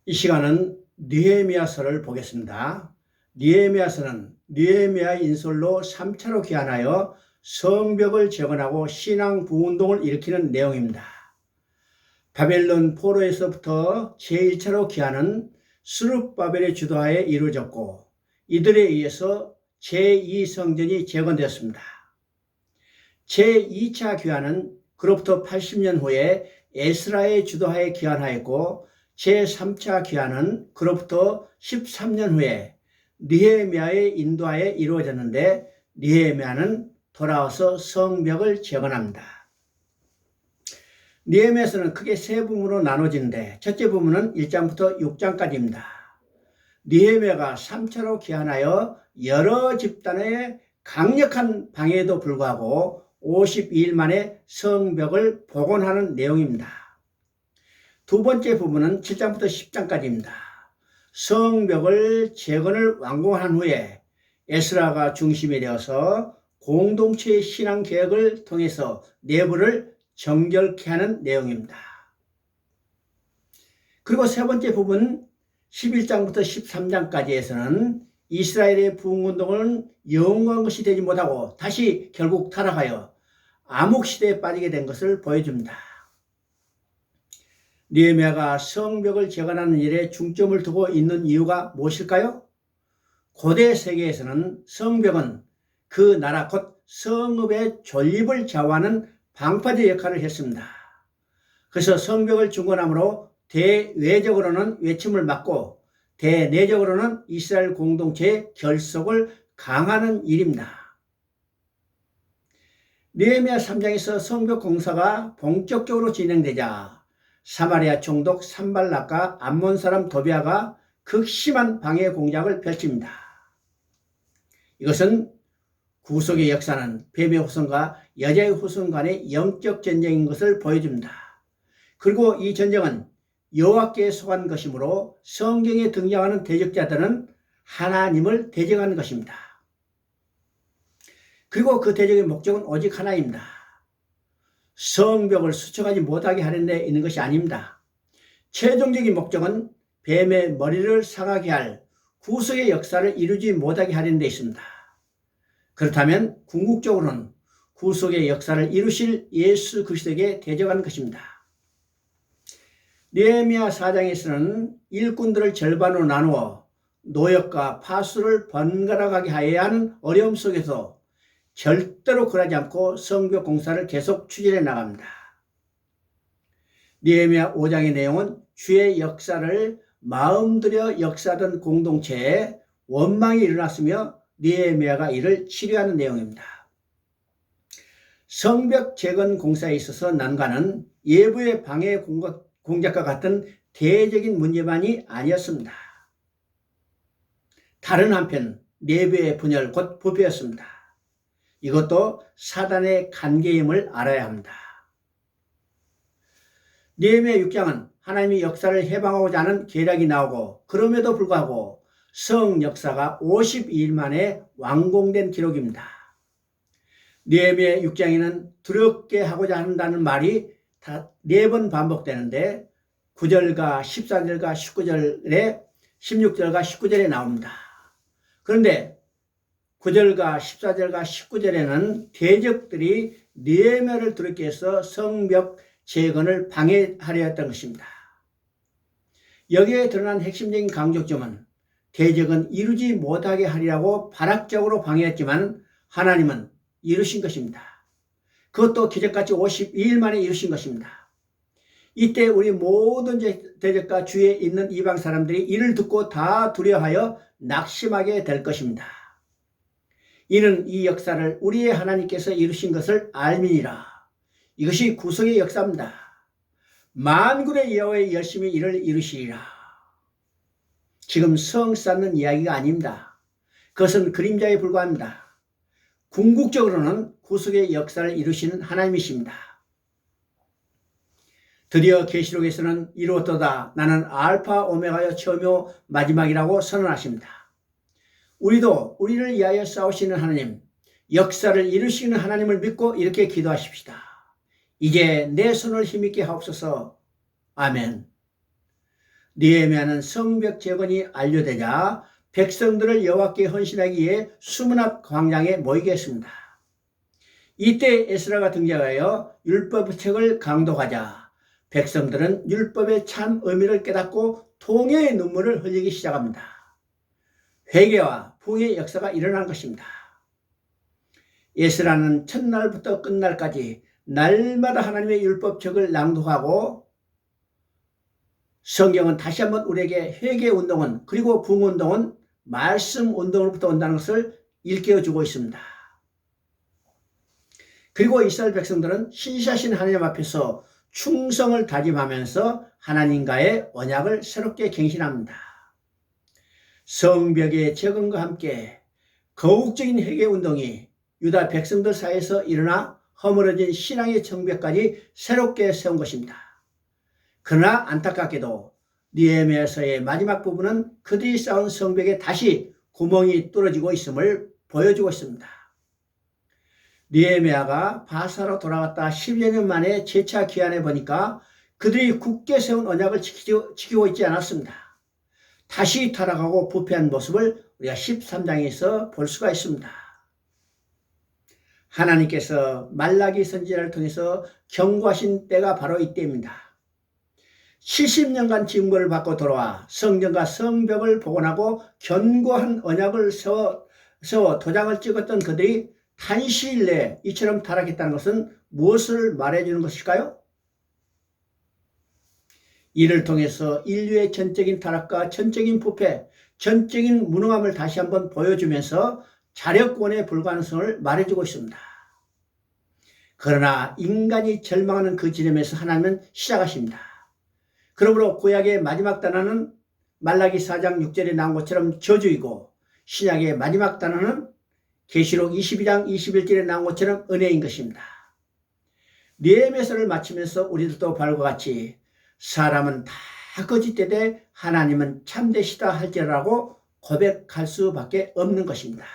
이 시간은 느헤미야서를 보겠습니다. 느헤미야서는 느헤미야의 인솔로 3차로 귀환하여 성벽을 재건하고 신앙 부운동을 일으키는 내용입니다. 바벨론 포로에서부터 제1차로 귀환은 스룹바벨의 주도하에 이루어졌고 이들에 의해서 제2성전이 재건되었습니다. 제2차 귀환은 그로부터 80년 후에 에스라의 주도하에 귀환하였고 제3차 귀환은 그로부터 13년 후에 느헤미야의 인도하에 이루어졌는데 느헤미야는 돌아와서 성벽을 재건합니다. 느헤미야서는 크게 세 부분으로 나눠지는데 첫째 부분은 1장부터 6장까지입니다. 느헤미야가 3차로 귀환하여 여러 집단의 강력한 방해에도 불구하고 52일 만에 성벽을 복원하는 내용입니다. 두 번째 부분은 7장부터 10장까지입니다. 성벽을 재건을 완공한 후에 에스라가 중심이 되어서 공동체의 신앙 계획을 통해서 내부를 정결케 하는 내용입니다. 그리고 세 번째 부분 11장부터 13장까지에서는 이스라엘의 부흥운동은 영원한 것이 되지 못하고 다시 결국 타락하여 암흑시대에 빠지게 된 것을 보여줍니다. 느헤미야가 성벽을 재건하는 일에 중점을 두고 있는 이유가 무엇일까요? 고대 세계에서는 성벽은 그 나라 곧 성읍의 존립을 좌우하는 방파제 역할을 했습니다. 그래서 성벽을 중건함으로 대외적으로는 외침을 막고 대내적으로는 이스라엘 공동체의 결속을 강화하는 일입니다. 느헤미야 3장에서 성벽 공사가 본격적으로 진행되자 사마리아 총독 산발락과 암몬 사람 도비아가 극심한 방해 공작을 펼칩니다. 이것은 구속의 역사는 뱀의 후손과 여자의 후손 간의 영적 전쟁인 것을 보여줍니다. 그리고 이 전쟁은 여호와께 속한 것이므로 성경에 등장하는 대적자들은 하나님을 대적하는 것입니다. 그리고 그 대적의 목적은 오직 하나입니다. 성벽을 수축하지 못하게 하는 데 있는 것이 아닙니다. 최종적인 목적은 뱀의 머리를 상하게 할 구속의 역사를 이루지 못하게 하는 데 있습니다. 그렇다면 궁극적으로는 구속의 역사를 이루실 예수 그리스도에게 대적하는 것입니다. 느헤미야 4장에서는 일꾼들을 절반으로 나누어 노역과 파수를 번갈아가게 하여야 하는 어려움 속에서 절대로 굴하지 않고 성벽 공사를 계속 추진해 나갑니다. 느헤미야 5장의 내용은 주의 역사를 마음들여 역사하던 공동체에 원망이 일어났으며 느헤미야가 이를 치료하는 내용입니다. 성벽 재건 공사에 있어서 난관은 외부의 방해 공작과 같은 대외적인 문제만이 아니었습니다. 다른 한편 내부의 분열 곧 부패였습니다. 이것도 사단의 관계임을 알아야 합니다. 느헤미야 6장은 하나님이 역사를 해방하고자 하는 계략이 나오고 그럼에도 불구하고 성 역사가 52일 만에 완공된 기록입니다. 느헤미야 6장에는 두렵게 하고자 한다는 말이 다 4번 반복되는데 9절과 14절과 19절에 16절과 19절에 나옵니다. 그런데 9절과 14절과 19절에는 대적들이 느헤미야를 두렵게 해서 성벽 재건을 방해하려 했던 것입니다. 여기에 드러난 핵심적인 강조점은 대적은 이루지 못하게 하리라고 발악적으로 방해했지만 하나님은 이루신 것입니다. 그것도 기적같이 52일 만에 이루신 것입니다. 이때 우리 모든 대적과 주위에 있는 이방 사람들이 이를 듣고 다 두려워하여 낙심하게 될 것입니다. 이는 이 역사를 우리의 하나님께서 이루신 것을 알미니라. 이것이 구속의 역사입니다. 만군의 여호와의 열심히 이를 이루시리라. 지금 성 쌓는 이야기가 아닙니다. 그것은 그림자에 불과합니다. 궁극적으로는 구속의 역사를 이루시는 하나님이십니다. 드디어 계시록에서는 이루었도다. 나는 알파 오메가여 처음이요 마지막이라고 선언하십니다. 우리도 우리를 위하여 싸우시는 하나님, 역사를 이루시는 하나님을 믿고 이렇게 기도하십시다. 이제 내 손을 힘있게 하옵소서. 아멘. 느헤미야는 성벽 재건이 완료되자 백성들을 여호와께 헌신하기 위해 수문 앞 광장에 모이게 했습니다. 이때 에스라가 등장하여 율법책을 강독하자 백성들은 율법의 참 의미를 깨닫고 통회의 눈물을 흘리기 시작합니다. 회개와 부흥의 역사가 일어난 것입니다. 에스라는 첫날부터 끝날까지 날마다 하나님의 율법책을 낭독하고 성경은 다시 한번 우리에게 회개운동은 그리고 부흥운동은 말씀운동으로부터 온다는 것을 일깨워주고 있습니다. 그리고 이스라엘 백성들은 신실하신 하나님 앞에서 충성을 다짐하면서 하나님과의 언약을 새롭게 갱신합니다. 성벽의 재건과 함께 거국적인 회개운동이 유다 백성들 사이에서 일어나 허물어진 신앙의 정벽까지 새롭게 세운 것입니다. 그러나 안타깝게도 느헤미야서의 마지막 부분은 그들이 쌓은 성벽에 다시 구멍이 뚫어지고 있음을 보여주고 있습니다. 느헤미야가 바사로 돌아갔다 10여 년 만에 재차 귀환해 보니까 그들이 굳게 세운 언약을 지키고 있지 않았습니다. 다시 타락하고 부패한 모습을 우리가 13장에서 볼 수가 있습니다. 하나님께서 말라기 선지자를 통해서 경고하신 때가 바로 이때입니다. 70년간 징벌을 받고 돌아와 성전과 성벽을 복원하고 견고한 언약을 세워 도장을 찍었던 그들이 단시일 내에 이처럼 타락했다는 것은 무엇을 말해주는 것일까요? 이를 통해서 인류의 전적인 타락과 전적인 부패, 전적인 무능함을 다시 한번 보여주면서 자력권의 불가능성을 말해주고 있습니다. 그러나 인간이 절망하는 그 지점에서 하나님은 시작하십니다. 그러므로 구약의 마지막 단어는 말라기 4장 6절에 나온 것처럼 저주이고 신약의 마지막 단어는 계시록 22장 21절에 나온 것처럼 은혜인 것입니다. 느헤미야서를 마치면서 우리들도 바울과 같이 사람은 다 거짓되되 하나님은 참되시다 할지라고 고백할 수밖에 없는 것입니다.